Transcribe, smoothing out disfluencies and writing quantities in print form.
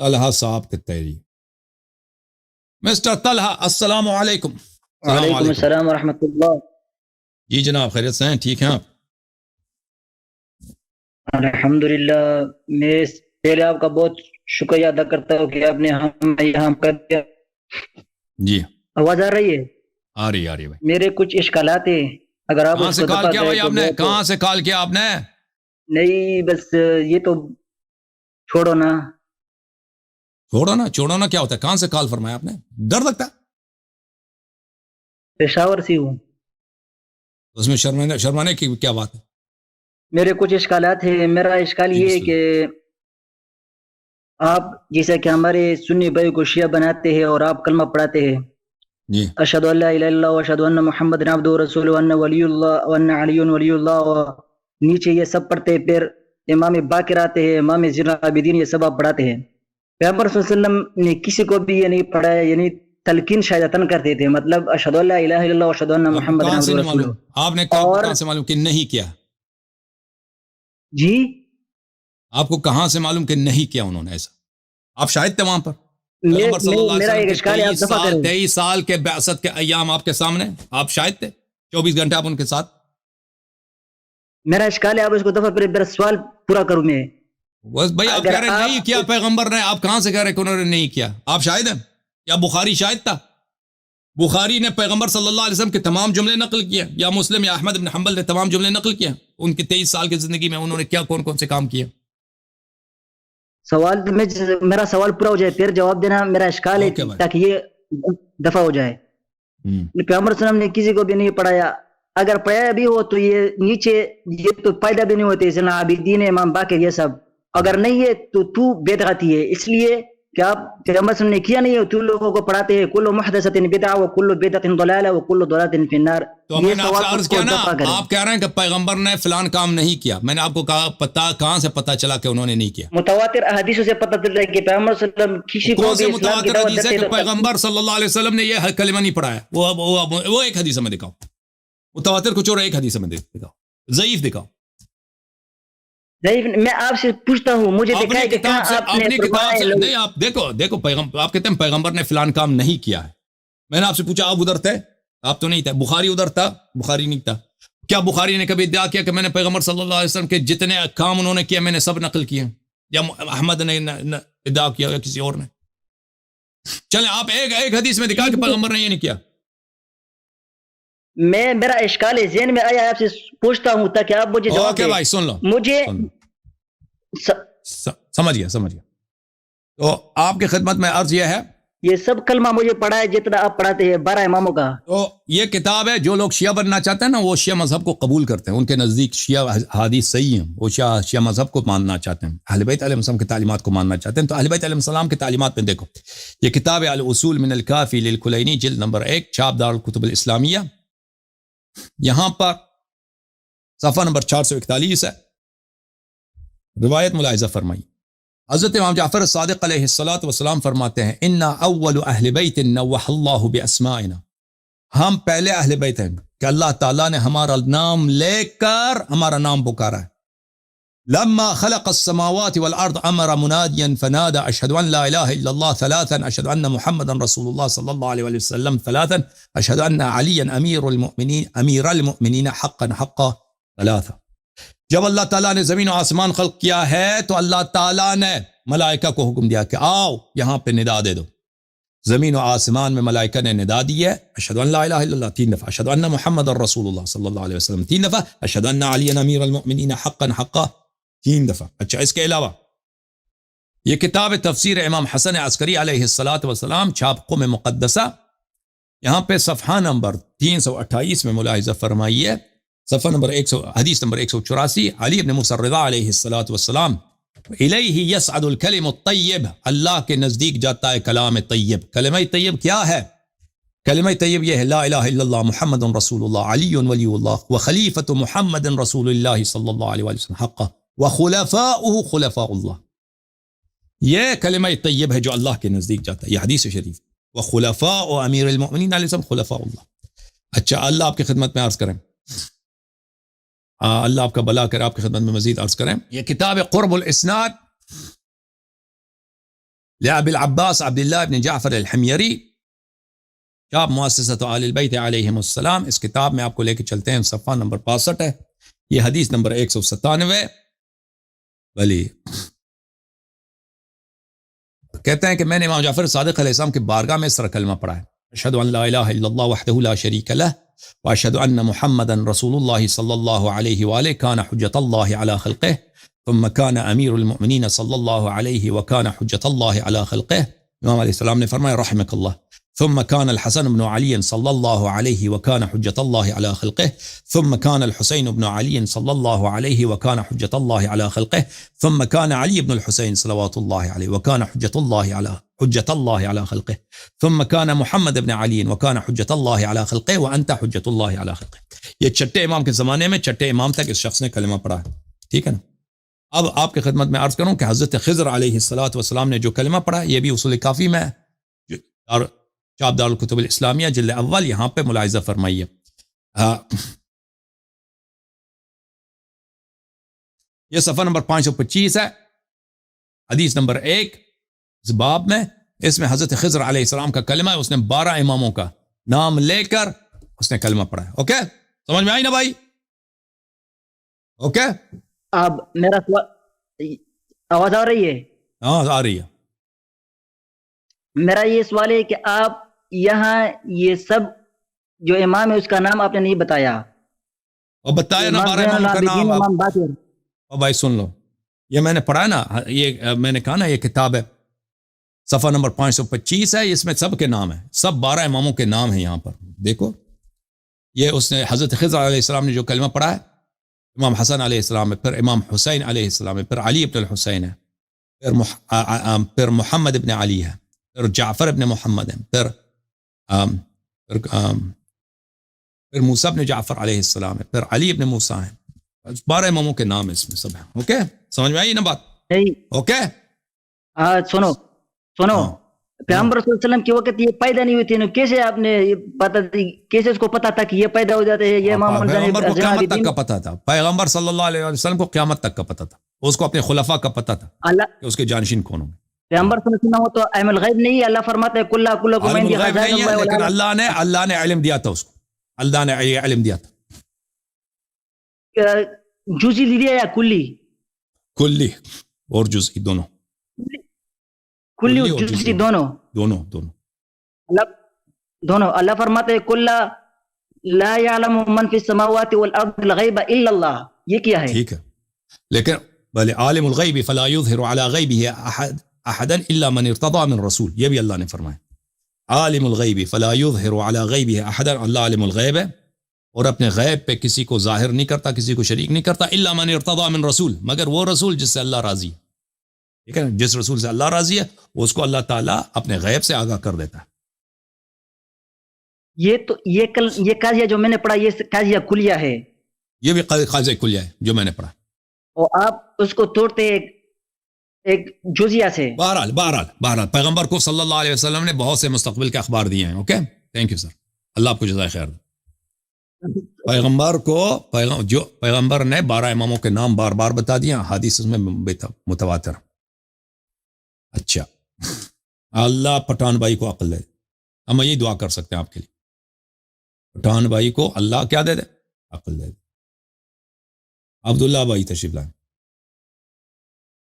طلحہ صاحب کے تحریر. مسٹر طلحہ السلام علیکم. وعلیکم السلام ورحمۃ اللہ. جی جناب خیریت سے ہیں؟ ٹھیک ہیں آپ؟ الحمدللہ. میں پہلے آپ کا بہت شکریہ ادا کرتا ہوں کہ آپ نے ہم یہاں کر دیا. جی آواز آ رہی ہے؟ آ رہی بھائی. میرے کچھ اشکالات ہیں. اگر آپ کہاں اس سے کو کال دفع کیا کریں بھائی تو آپ نے؟ بہت- کہاں سے کال کیا آپ نے؟ نہیں بس یہ تو چھوڑو نا. چھوڑو نا کیا ہوتا ہے؟ کہاں سے کال فرمایا آپ نے؟ ڈر لگتا ہے؟ پشاور سے ہوں. اس میں شرمانے کی کیا بات ہے؟ میرے کچھ اشکالات ہیں. میرا اشکال یہ ہے کہ آپ جیسا کہ ہمارے سنی بھائی کو شیعہ بناتے ہیں اور آپ کلمہ پڑھاتے ہیں جی اشہد ان لا الہ الا اللہ واشہد ان محمد عبدہ ورسولہ وان ولی اللہ وان علی ولی اللہ، اور نیچے یہ سب پڑھتے ہیں. پھر امام باقر آتے ہیں، امام زین العابدین، یہ سب آپ پڑھاتے ہیں. پیغمبر صلی اللہ علیہ وسلم نے کسی کو بھی یہ نہیں پڑھایا، یعنی تلقین شہادتن کرتے تھے، مطلب اشہد ان لا الہ الا اللہ واشہد ان آپ کو محمد کہاں سے عبدہ نہیں ورسولہ. معلوم؟ آپ نے کہاں سے معلوم کہ نہیں کیا؟ جی آپ کو کہاں سے معلوم کہ نہیں کیا انہوں نے ایسا؟ آپ شاہد تھے وہاں پر؟ پیغمبر صلی اللہ علیہ میرا ایک وسلم اشکال ہے، آپ دفع کے کریں. 23 سال کے بعثت کے ایام آپ کے سامنے، آپ شاہد تھے 24 گھنٹے آپ ان کے ساتھ. میرا اشکال ہے، آپ اس کو دفع کریں. میرا سوال پورا کروں میں. بس بھائی آپ کہہ رہے ہیں نہیں کیا پیغمبر نے، آپ کہاں سے کہہ رہے ہیں کہ انہوں نے نہیں کیا؟ آپ شاہد ہیں؟ یا بخاری شاہد تھا؟ بخاری نے پیغمبر صلی اللہ علیہ وسلم کے تمام جملے نقل کیے، یا مسلم یا احمد بن حنبل نے تمام جملے نقل کیے؟ ان کی 23 سال کی زندگی میں انہوں نے کیا کون کون سے کام کیے؟ سوال میرا سوال پورا ہو جائے پھر جواب دینا. میرا اشکال ہے اوکے بھائی. تاکہ یہ دفع ہو جائے. پیغمبر صلی اللہ علیہ وسلم نے کسی کو بھی نہیں پڑھایا. اگر پڑھایا بھی ہو تو یہ نیچے یہ تو پیدا بھی نہیں ہوتے، زین العابدین، امام باقر، یہ سب. اگر نہیں ہے تو بدعتی ہے، اس لیے کہ آپ پیغمبر صلی اللہ علیہ وسلم نے کیا نہیں ہے تو لوگوں کو پڑھاتے ہیں. کل محدثۃ بدعہ وکل بدعۃ ضلالہ وکل ضلالۃ فی النار. تو میں یہ نے آپ سے سوال عرض کو کیا نا، دفع کریں. آپ کہہ رہے ہیں کہ پیغمبر نے فلان کام نہیں کیا. میں نے آپ کو کہا پتا کہاں سے پتا چلا کہ انہوں نے نہیں کیا؟ متواتر احادیثوں سے پتہ چلتا ہے کہ پیغمبر صلی اللہ علیہ وسلم کسی کو کون سے بھی اسلام کی متواتر دعوت حدیث ہے دیتے کہ تو پیغمبر صلی اللہ علیہ وسلم نے یہ کلمہ نہیں پڑھایا؟ وہ ایک حدیث میں دکھاؤ. متواتر کچھ اور ایک حدیث میں دکھاؤ. ضعیف دکھاؤ. میں آپ سے پوچھتا ہوں، مجھے دکھائے کہ کہاں آپ نے اپنی کتاب سے فرمایا. نہیں. آپ دیکھو پیغمبر، آپ کہتے ہیں پیغمبر نے فلان کام نہیں کیا ہے. میں نے آپ سے پوچھا آپ ادھر تھے؟ آپ تو نہیں تھے. بخاری ادھر تھا؟ بخاری نہیں تھا. کیا بخاری نے کبھی ادعا کیا کہ میں نے پیغمبر صلی اللہ علیہ وسلم کے جتنے کام انہوں نے کیا میں نے سب نقل کیے؟ یا احمد نے ادعا کیا یا کسی اور نے؟ چلیں آپ ایک حدیث میں دکھا کہ پیغمبر نے یہ نہیں کیا. میرا اشکال ہے ذہن میں آیا، آپ سے پوچھتا ہوں تاکہ آپ مجھے جواب اوکے دیں. بھائی سن لو. مجھے سمجھ گیا. تو آپ کی خدمت میں عرض یہ ہے، یہ سب کلمہ مجھے پڑھا ہے جتنا آپ پڑھاتے ہیں 12 اماموں کا. تو یہ کتاب ہے. جو لوگ شیعہ بننا چاہتے ہیں نا وہ شیعہ مذہب کو قبول کرتے ہیں. ان کے نزدیک شیعہ حدیث صحیح ہیں. وہ شیعہ مذہب کو ماننا چاہتے ہیں، اہل بیت علیہ السلام کی تعلیمات کو ماننا چاہتے ہیں. تو اہل بیت علیہ السلام کی تعلیمات میں دیکھو، یہ کتاب ہے الاصول من الکافی للکلینی، جلد نمبر 1، چھاپ دار الکتب الاسلامیہ. یہاں پر صفحہ نمبر 441 ہے. روایت ملاحظہ فرمائی. حضرت امام جعفر صادق علیہ السلام فرماتے ہیں انا اول اہل بیت نوح اللہ باسمائنا، ہم پہلے اہل بیت ہیں کہ اللہ تعالیٰ نے ہمارا نام لے کر ہمارا نام پکارا ہے. لما خلق السماوات والارض امر منادیا فنادى اشهد ان لا اله الا الله ثلاثا، اشهد ان محمدا رسول الله صلی اللہ علیہ وسلم ثلاثا، اشهد ان علیا امیر المؤمنین حقا ثلاثا. جب اللہ تعالیٰ نے زمین و آسمان خلق کیا ہے تو اللہ تعالیٰ نے ملائکہ کو حکم دیا کہ آؤ یہاں پہ ندا دے دو. زمین و آسمان میں ملائکہ نے ندا دی ہے، اشہد ان لا الہ الا اللہ 3 دفعہ، اشہد ان محمد رسول اللہ صلی اللہ علیہ وسلم 3 دفعہ، اشہد ان علی امیر المؤمنین حقا 3 دفعہ. اچھا اس کے علاوہ یہ کتاب تفسیر امام حسن عسکری علیہ السلام، چھاپ قم مقدسہ، یہاں پہ صفحہ نمبر 328 میں ملاحظہ فرمائیے. صفحہ نمبر 100، حدیث نمبر 184، علی بن موسیٰ الرضا علیہ السلام، الیہ یصعد الکلم الطیب، اللہ کے نزدیک جاتا ہے کلام طیب. کلمہ طیب کیا ہے؟ کلمہ طیب یہ ہے لا الہ الا اللہ محمد رسول اللہ علی ولی اللہ وخلیفۃ محمد رسول اللہ صلی اللہ علیہ وسلم حقا وخلفاؤہ خلفاء اللہ. یہ کلمہ طیب ہے جو اللہ کے نزدیک جاتا ہے. یہ حدیث شریف، وخلفاء امیر المؤمنین علیہ السلام خلفاء اللہ. اچھا اللہ آپ کی خدمت میں عرض کریں، اللہ آپ کا بلا کرے، آپ کی خدمت میں مزید عرض کریں. یہ کتاب قرب الاسناد لأبي العباس عبد الله بن جعفر الحميري کتاب مؤسسۃ آل البیت علیہم السلام، اس کتاب میں آپ کو لے کے چلتے ہیں، صفحہ نمبر 65 ہے، یہ حدیث نمبر 197. ولی کہتے ہیں کہ میں نے امام جعفر صادق علیہ السلام کی بارگاہ میں اس طرح کلمہ پڑھا ہے، اشہد ان لا الہ الا اللہ وحدہ لا شریک لہ واشہد ان محمدا رسول اللہ صلی اللہ علیہ وآلہ کان حجۃ اللہ علی خلقہ ثم كان امیر المؤمنین صلی اللہ علیہ وکان حجۃ اللہ علی خلقہ. امام علیہ السلام نے فرمایا رحمک اللہ. ثم كان الحسن بن علي صلى الله عليه وكان حجة الله على خلقه ثم كان الحسين بن علي صلى الله عليه وكان حجة الله على خلقه ثم كان علي بن الحسين صلوات الله عليه وكان حجة الله على خلقه ثم كان محمد بن علي وكان حجة الله على خلقه وأنت حجة الله على خلقه. یہ چھٹے امام کے زمانے میں چھٹے امام تک اس شخص نے کلمہ پڑھا ہے. ٹھیک ہے نا. اب آپ کی خدمت میں عرض کروں کہ حضرت خضر علیہ السلام نے جو کلمہ پڑھا یہ بھی اصول کافی میں اور چاپ دار الکتب الاسلامیہ جلد اول یہاں پہ ملاحظہ فرمائیے. یہ صفحہ نمبر 525 ہے، حدیث نمبر 1 اس باب میں. اس میں حضرت خضر علیہ السلام کا کلمہ ہے، اس نے 12 اماموں کا نام لے کر اس نے کلمہ پڑھا ہے. اوکے، سمجھ میں آئی نا بھائی؟ اوکے، اب میرا آواز آ رہی ہے؟ ہاں آ رہی ہے. میرا یہ سوال ہے کہ آپ یہاں یہ سب جو امام ہے اس کا نام آپ نے نہیں بتایا. اور بتایا نا 12 امام کا نام. اور بھائی سن لو، یہ میں نے پڑھا نا، یہ میں نے کہا نا یہ کتاب ہے، صفحہ نمبر 525 ہے، اس میں سب کے نام ہیں، سب 12 اماموں کے نام ہیں یہاں پر. دیکھو یہ اس نے حضرت خضر علیہ السلام نے جو کلمہ پڑھا ہے، امام حسن علیہ السلام ہے، پھر امام حسین علیہ السلام ہے، پھر علی ابن الحسین ہے، پھر محمد ابن علی ہے، پھر جعفر ابن محمد ہے، پھر موسیٰ ابن جعفر علیہ السلام ہے، پھر علی ابن موسیٰ ہے. 12 اماموں کے نام اس میں سب ہیں. اوکے، سمجھ میں آئی نا بات؟ اوکے سنو پیغمبر صلی اللہ علیہ وسلم کے وقت یہ پیدا نہیں ہوئی تھی، کیسے آپ نے پتا، کیسے اس کو پتا تھا کہ یہ پیدا ہو جاتے ہیں؟ یہ پیغمبر کو قیامت تک کا پتا تھا، پیغمبر صلی اللہ علیہ وسلم کو قیامت تک کا پتا تھا، اس کو اپنے خلفاء کا پتا تھا کہ اس کے جانشین کون ہوں گے. پیغمبر صلی اللہ علیہ وسلم تو علم الغیب نہیں ہے، اللہ فرماتا ہے کلّا کلکم عندی خزائن اللہ، لیکن اللہ نے علم دیا تھا اس کو، اللہ نے علم دیا تھا. جزئی دیا یا کلی؟ کلی اور جزئی دونوں، کلی اور جزئی دونوں. اللہ فرماتے ہیں کلّا لا يعلم من في السماوات والارض الغیب الا اللہ. یہ کیا ہے؟ ٹھیک ہے، لیکن بھلے عالم الغیب فلا يظهر على غیبه احدا الا من ارتضى من رسول، یہ بھی اللہ نے فرمایا. عالم الغیب فلا يظهر على غیبه احدا، اللہ عالم الغیب ہے اور اپنے غیب پہ کسی کو ظاہر نہیں کرتا، کسی کو شریک نہیں کرتا، الا من ارتضى من رسول، مگر وہ رسول جس سے اللہ راضی ہے. ٹھیک ہے، جس رسول سے اللہ راضی ہے اس کو اللہ تعالیٰ اپنے غیب سے آگاہ کر دیتا ہے. یہ قاضیہ جو میں نے پڑھا یہ قاضیہ کلیہ ہے، یہ بھی قاضیہ کلیہ ہے جو میں نے پڑھا، اور آپ اس کو توڑتے ایک جزیہ سے. بہرحال پیغمبر کو صلی اللہ علیہ وسلم نے بہت سے مستقبل کے اخبار دیے ہیں. اوکے، تھینک یو سر، اللہ آپ کو جزائے خیر دے. پیغمبر نے 12 اماموں کے نام بار بار بتا دیا، حدیث میں متواتر. اچھا، اللہ پٹھان بھائی کو عقل دے. ہم یہی دعا کر سکتے ہیں آپ کے لیے، پٹھان بھائی کو اللہ کیا دے دے؟ عقل دے دے. عبداللہ بھائی تشریف لائیں.